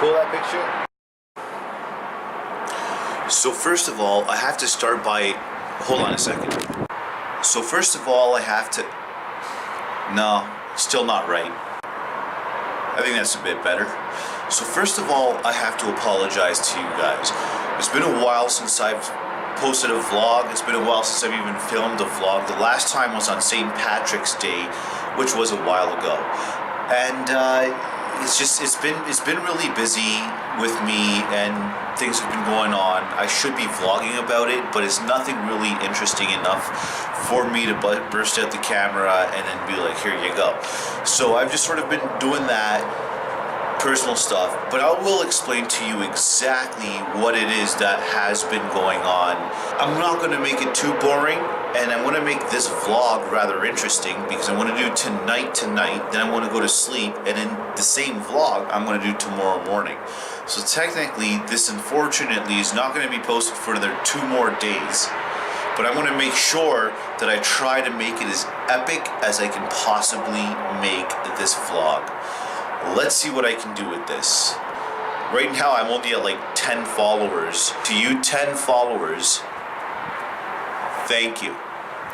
Pull that picture. So first of all, I have to start by, hold on a second. So first of all, I have to, no, still not right. I think that's a bit better. So first of all, I have to apologize to you guys. It's been a while since I've posted a vlog. It's been a while since I've even filmed a vlog. The last time was on St. Patrick's Day, which was a while ago. And it's been really busy with me, and things have been going on. I should be vlogging about it, but it's nothing really interesting enough for me to burst out the camera and then be like, here you go. So I've just sort of been doing that personal stuff, but I will explain to you exactly what it is that has been going on. I'm not going to make it too boring, and I want to make this vlog rather interesting because I want to do tonight, then I want to go to sleep, and then the same vlog I'm going to do tomorrow morning. So technically, this unfortunately is not going to be posted for another 2 more days, but I want to make sure that I try to make it as epic as I can possibly make this vlog. Let's see what I can do with this. Right now, I'm only at like 10 followers. To you 10 followers, thank you.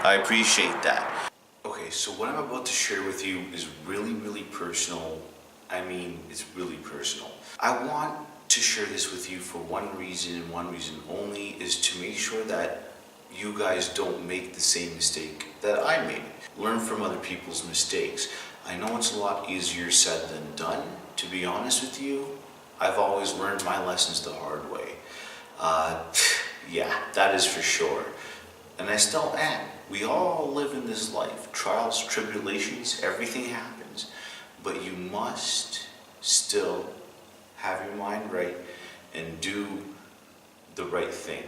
I appreciate that. Okay, so what I'm about to share with you is really, really personal. I mean, it's really personal. I want to share this with you for one reason and one reason only, is to make sure that you guys don't make the same mistake that I made. Learn from other people's mistakes. I know it's a lot easier said than done, to be honest with you. I've always learned my lessons the hard way. Yeah, that is for sure. And I still am. We all live in this life. Trials, tribulations, everything happens. But you must still have your mind right and do the right thing.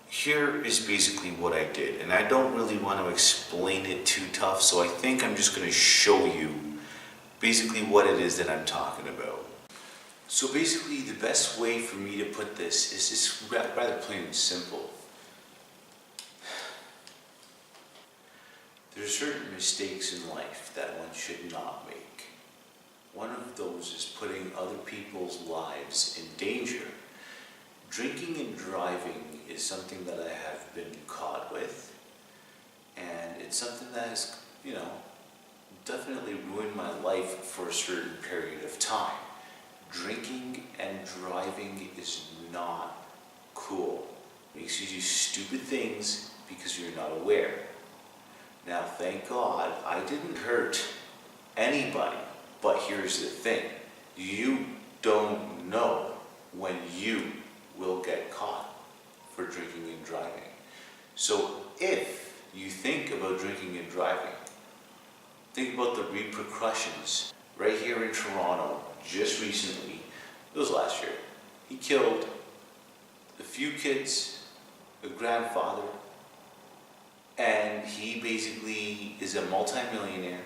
Here is basically what I did, and I don't really want to explain it too tough, so I think I'm just going to show you basically what it is that I'm talking about. So basically, the best way for me to put this is just rather plain and simple. There are certain mistakes in life that one should not make. One of those is putting other people's lives in danger. Drinking and driving is something that I have been caught with, and it's something that has, definitely ruined my life for a certain period of time. Drinking and driving is not cool. It makes you do stupid things because you're not aware. Now, thank God, I didn't hurt anybody, but here's the thing. You don't know when you will get caught for drinking and driving. So if you think about drinking and driving, think about the repercussions. Right here in Toronto, just recently, it was last year, he killed a few kids, a grandfather, and he basically is a multi-millionaire.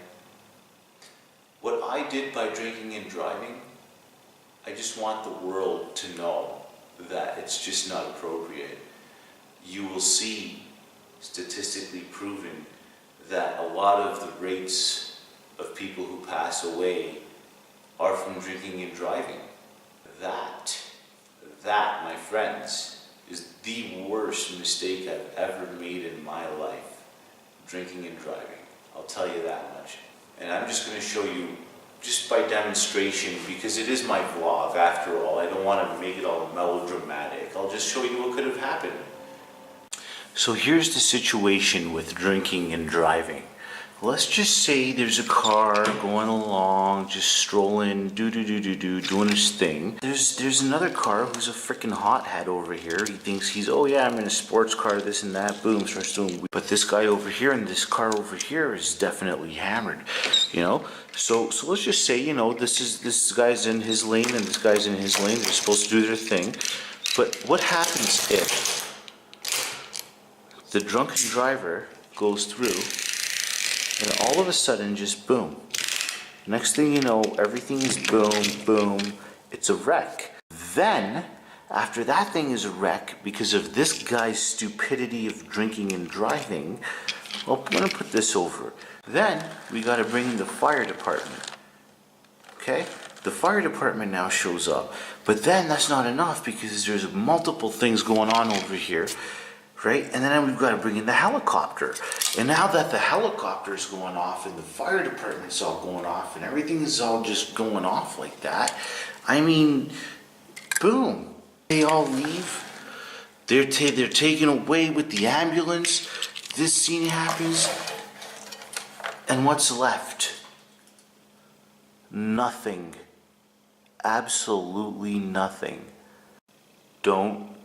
What I did by drinking and driving, I just want the world to know that it's just not appropriate. You will see, statistically proven, that a lot of the rates of people who pass away are from drinking and driving. That, my friends, is the worst mistake I've ever made in my life. Drinking and driving. I'll tell you that much. And I'm just going to show you, just by demonstration, because it is my vlog after all. I don't want to make it all melodramatic. I'll just show you what could have happened. So here's the situation with drinking and driving. Let's just say there's a car going along, just strolling, doing his thing. There's another car who's a freaking hothead over here. He thinks he's, oh yeah, I'm in a sports car, this and that, boom, starts doing. But this guy over here and this car over here is definitely hammered, So let's just say, this guy's in his lane and this guy's in his lane. They're supposed to do their thing. But what happens if the drunken driver goes through and all of a sudden just boom? Next thing you know, everything is boom, it's a wreck. Then, after that thing is a wreck because of this guy's stupidity of drinking and driving, well, I'm gonna put this over. Then, we gotta bring in the fire department. Okay? The fire department now shows up. But then that's not enough because there's multiple things going on over here, right? And then we've got to bring in the helicopter. And now that the helicopter is going off and the fire department's all going off and everything is all just going off like that, I mean, boom, they all leave. They're taken away with the ambulance. This scene happens. And what's left? Nothing. Absolutely nothing. Don't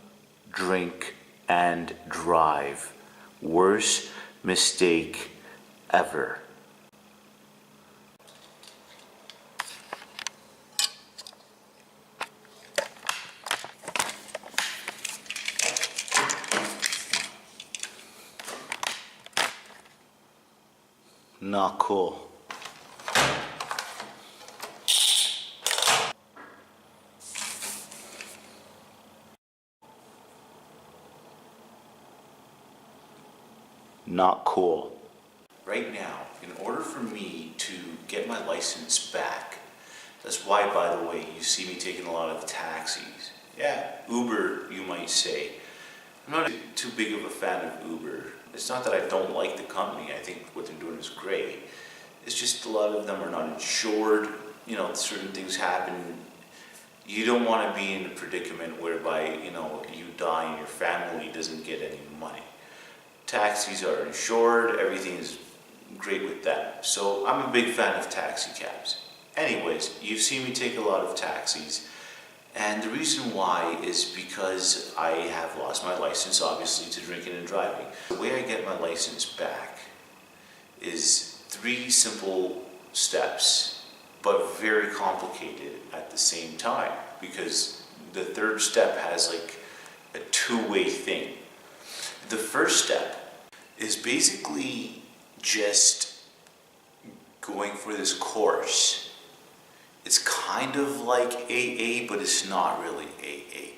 drink and drive. Worst mistake ever. Not cool. Not cool. Right now, in order for me to get my license back, that's why, by the way, you see me taking a lot of taxis. Yeah, Uber, you might say. I'm not too big of a fan of Uber. It's not that I don't like the company. I think what they're doing is great. It's just a lot of them are not insured. You know, certain things happen. You don't want to be in a predicament whereby, you know, you die and your family doesn't get any money. Taxis are insured. Everything is great with that. So I'm a big fan of taxi cabs. Anyways, you've seen me take a lot of taxis. And the reason why is because I have lost my license, obviously, to drinking and driving. The way I get my license back is 3 simple steps, but very complicated at the same time, because the third step has like a 2-way thing. The first step is basically just going for this course. It's kind of like AA, but it's not really AA.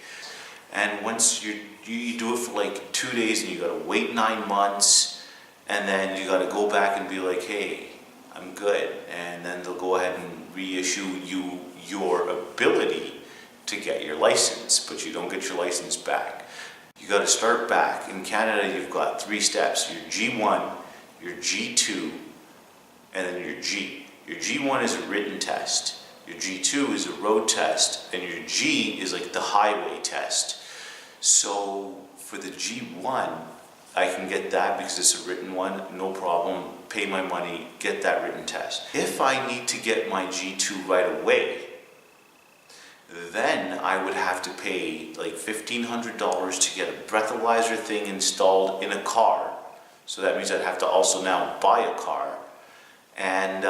And once you do it for like 2 days and you gotta wait 9 months, and then you gotta go back and be like, hey, I'm good. And then they'll go ahead and reissue you your ability to get your license, but you don't get your license back. You gotta start back. In Canada, you've got 3 steps: your G1, your G2, and then your G. Your G1 is a written test. Your G2 is a road test, and your G is like the highway test. So for the G1, I can get that because it's a written one, no problem, pay my money, get that written test. If I need to get my G2 right away, then I would have to pay like $1,500 to get a breathalyzer thing installed in a car. So that means I'd have to also now buy a car and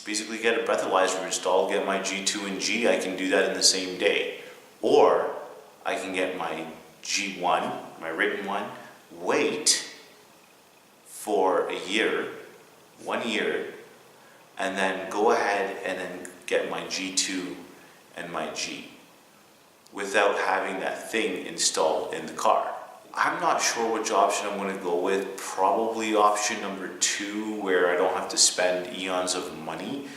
basically get a breathalyzer installed, get my G2 and G. I can do that in the same day. Or I can get my G1, my written one, wait for a year, 1 year, and then go ahead and then get my G2 and my G without having that thing installed in the car. I'm not sure which option I'm going to go with. Probably option number 2, where I don't have to spend eons of money.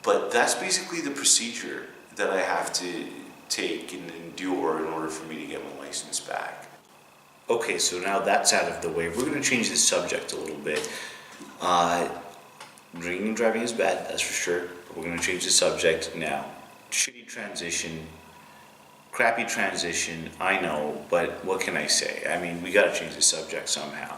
But that's basically the procedure that I have to take and endure in order for me to get my license back. Okay, so now that's out of the way, we're going to change the subject a little bit. Drinking and driving is bad, that's for sure. But we're going to change the subject now. Shitty transition. Crappy transition, I know, but what can I say? I mean, we gotta change the subject somehow.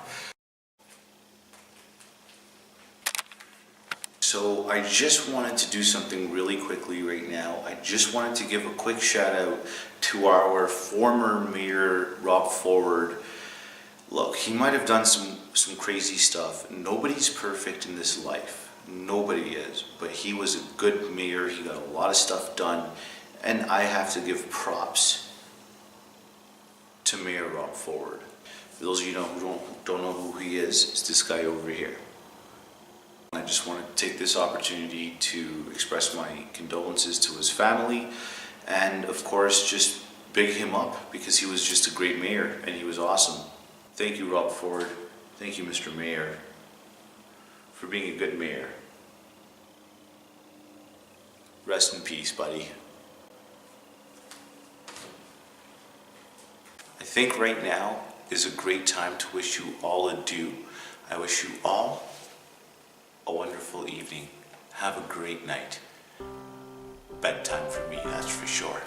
So I just wanted to do something really quickly right now. I just wanted to give a quick shout out to our former mayor, Rob Forward. Look, he might have done some crazy stuff. Nobody's perfect in this life. Nobody is. But he was a good mayor. He got a lot of stuff done. And I have to give props to Mayor Rob Forward. For those of you who don't know who he is, it's this guy over here. I just want to take this opportunity to express my condolences to his family, and of course just big him up because he was just a great mayor and he was awesome. Thank you, Rob Forward. Thank you, Mr. Mayor, for being a good mayor. Rest in peace, buddy. I think right now is a great time to wish you all adieu. I wish you all a wonderful evening. Have a great night. Bedtime for me, that's for sure.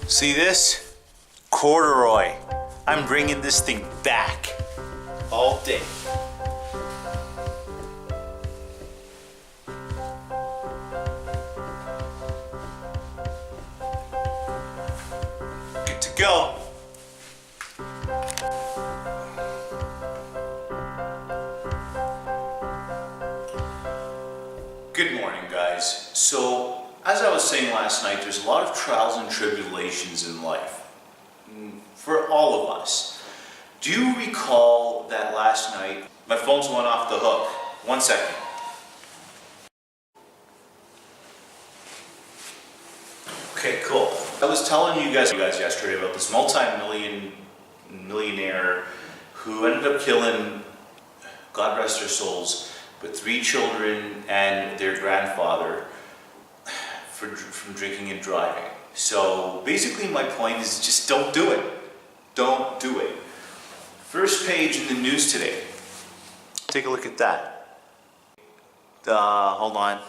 See this? Corduroy. I'm bringing this thing back all day. Good to go. Good morning, guys. So, as I was saying last night, there's a lot of trials and tribulations in life. For all of us. Do you recall that last night, my phone's went off the hook. 1 second. Okay, cool. I was telling you guys yesterday about this millionaire who ended up killing, God rest their souls, but 3 children and their grandfather from drinking and driving. So basically my point is just don't do it. Don't do it. First page in the news today. Take a look at that. Hold on.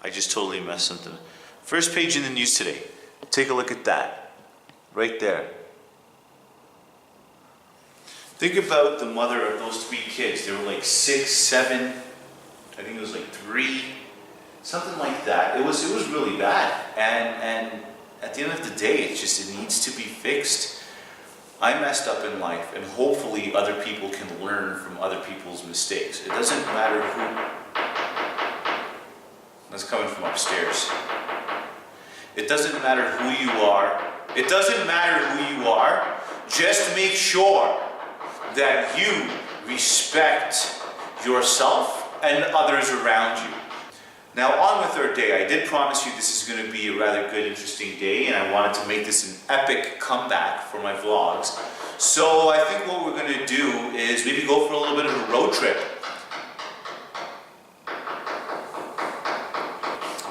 I just totally messed something. First page in the news today. Take a look at that. Right there. Think about the mother of those 3 kids. They were like 6, 7, I think it was like 3, something like that. It was really bad. And at the end of the day, it needs to be fixed. I messed up in life, and hopefully other people can learn from other people's mistakes. It doesn't matter who. That's coming from upstairs. It doesn't matter who you are. It doesn't matter who you are. Just make sure that you respect yourself and others around you. Now on with our day. I did promise you this is going to be a rather good, interesting day, and I wanted to make this an epic comeback for my vlogs. So I think what we're going to do is maybe go for a little bit of a road trip.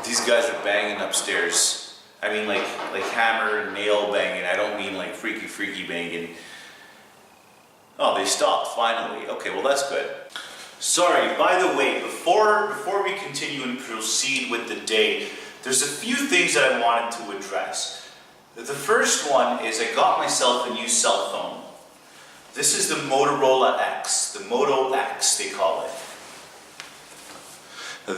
These guys are banging upstairs. I mean like hammer and nail banging. I don't mean like freaky banging. Oh, they stopped finally. Okay, well that's good. Sorry, by the way, before we continue and proceed with the day, there's a few things that I wanted to address. The first one is I got myself a new cell phone. This is the Motorola X, the Moto X they call it.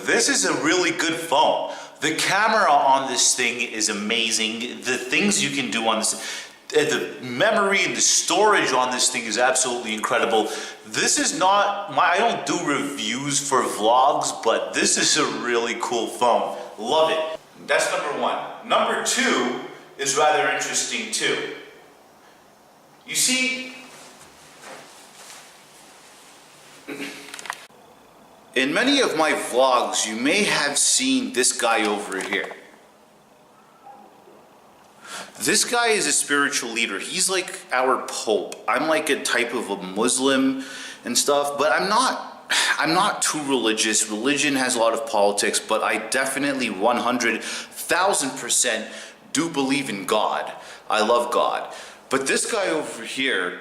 This is a really good phone. The camera on this thing is amazing. The things you can do on this, the memory and the storage on this thing is absolutely incredible. This is not, I don't do reviews for vlogs, but this is a really cool phone. Love it. That's number one. Number two is rather interesting too. You see, in many of my vlogs, you may have seen this guy over here. This guy is a spiritual leader. He's like our Pope. I'm like a type of a Muslim and stuff, but I'm not too religious. Religion has a lot of politics, but I definitely 100,000% do believe in God. I love God. But this guy over here,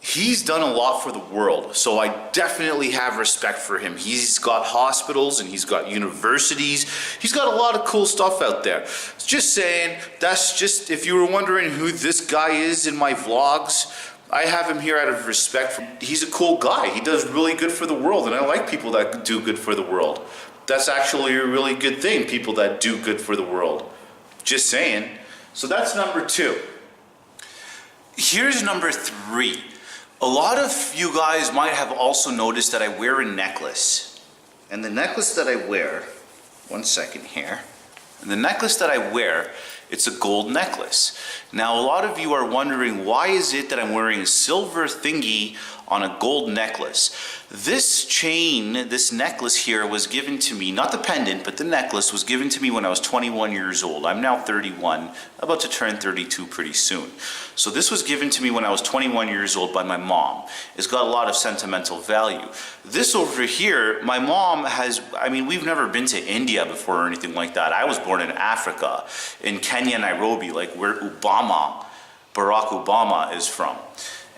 he's done a lot for the world, so I definitely have respect for him. He's got hospitals and he's got universities. He's got a lot of cool stuff out there. Just saying, that's just, if you were wondering who this guy is in my vlogs, I have him here out of respect. He's a cool guy. He does really good for the world, and I like people that do good for the world. That's actually a really good thing, people that do good for the world. Just saying. So that's number two. Here's number three. A lot of you guys might have also noticed that I wear a necklace. And the necklace that I wear, one second here, and the necklace that I wear, it's a gold necklace. Now a lot of you are wondering, why is it that I'm wearing a silver thingy on a gold necklace? This chain, this necklace here was given to me, not the pendant, but the necklace was given to me when I was 21 years old. I'm now 31, about to turn 32 pretty soon. So this was given to me when I was 21 years old by my mom. It's got a lot of sentimental value. This over here, my mom has, I mean, we've never been to India before or anything like that. I was born in Africa, in Kenya, Nairobi, like where Barack Obama is from.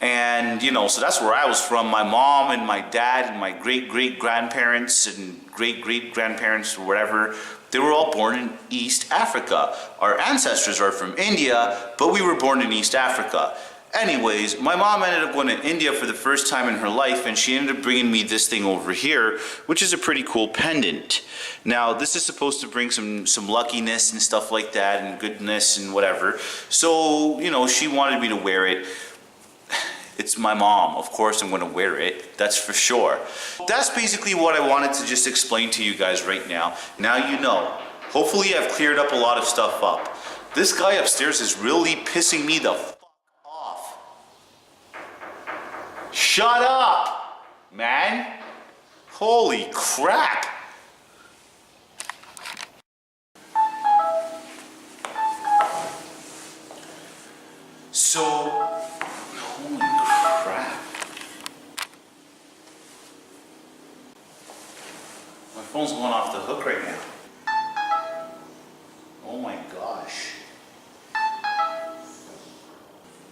And, you know, so that's where I was from. My mom and my dad and my great-great-grandparents and great-great-grandparents or whatever, they were all born in East Africa. Our ancestors are from India, but we were born in East Africa. Anyways, my mom ended up going to India for the first time in her life, and she ended up bringing me this thing over here, which is a pretty cool pendant. Now, this is supposed to bring some luckiness and stuff like that, and goodness and whatever. So, you know, she wanted me to wear it. It's my mom, of course I'm going to wear it, that's for sure. That's basically what I wanted to just explain to you guys right now. Now you know. Hopefully I've cleared up a lot of stuff up. This guy upstairs is really pissing me the fuck off. Shut up, man. Holy crap. So, holy crap. My phone's going off the hook right now. Oh my gosh.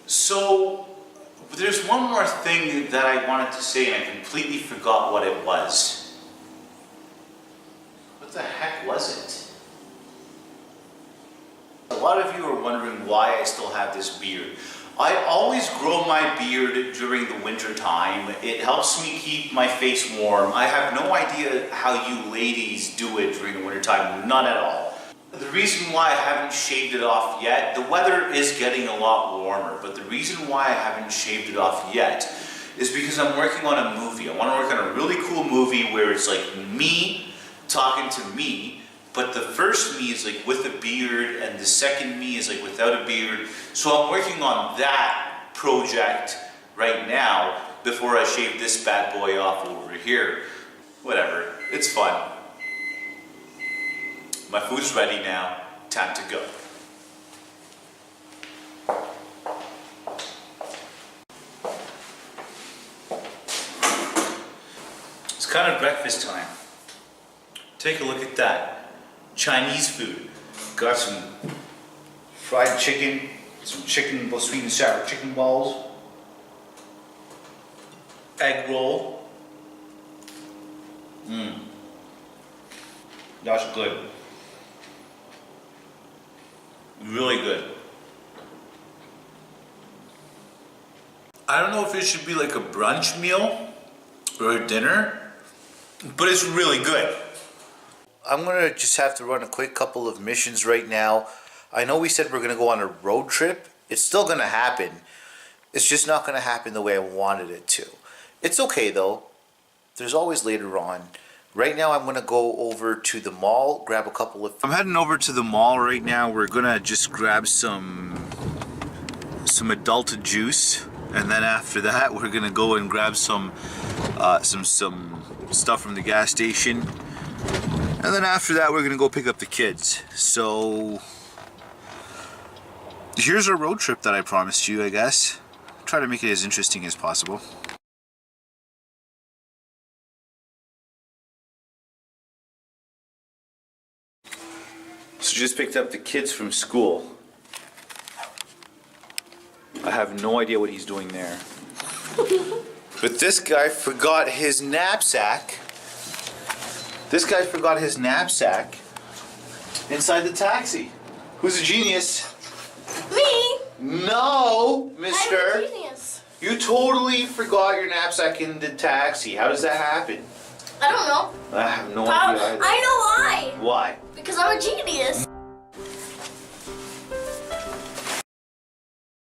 So, there's one more thing that I wanted to say and I completely forgot what it was. What the heck was it? A lot of you are wondering why I still have this beard. I always grow my beard during the winter time. It helps me keep my face warm. I have no idea how you ladies do it during the winter time, none at all. The reason why I haven't shaved it off yet, the weather is getting a lot warmer, but the reason why I haven't shaved it off yet is because I'm working on a movie. I want to work on a really cool movie where it's like me talking to me, but the first me is like with a beard and the second me is like without a beard. So I'm working on that project right now before I shave this bad boy off over here. Whatever, it's fun. My food's ready now. Time to go. It's kind of breakfast time. Take a look at that. Chinese food. Got some fried chicken, some chicken, sweet and sour chicken balls, egg roll. That's good. Really good. I don't know if it should be like a brunch meal or a dinner, but it's really good. I'm gonna just have to run a quick couple of missions right now. I know we said we're gonna go on a road trip. It's still gonna happen. It's just not gonna happen the way I wanted it to. It's okay though. There's always later on. Right now I'm gonna go over to the mall, grab a couple of... I'm heading over to the mall right now. We're gonna just grab some adult juice, and then after that we're gonna go and grab some stuff from the gas station, and then after that we're gonna go pick up the kids. So here's our road trip that I promised you, I guess. Try to make it as interesting as possible. So just picked up the kids from school. I have no idea what he's doing there. But this guy forgot his knapsack. This guy forgot his knapsack inside the taxi. Who's a genius? Me? No, mister. I'm a genius. You totally forgot your knapsack in the taxi. How does that happen? I don't know. I have no idea either. I know why. Why? Because I'm a genius.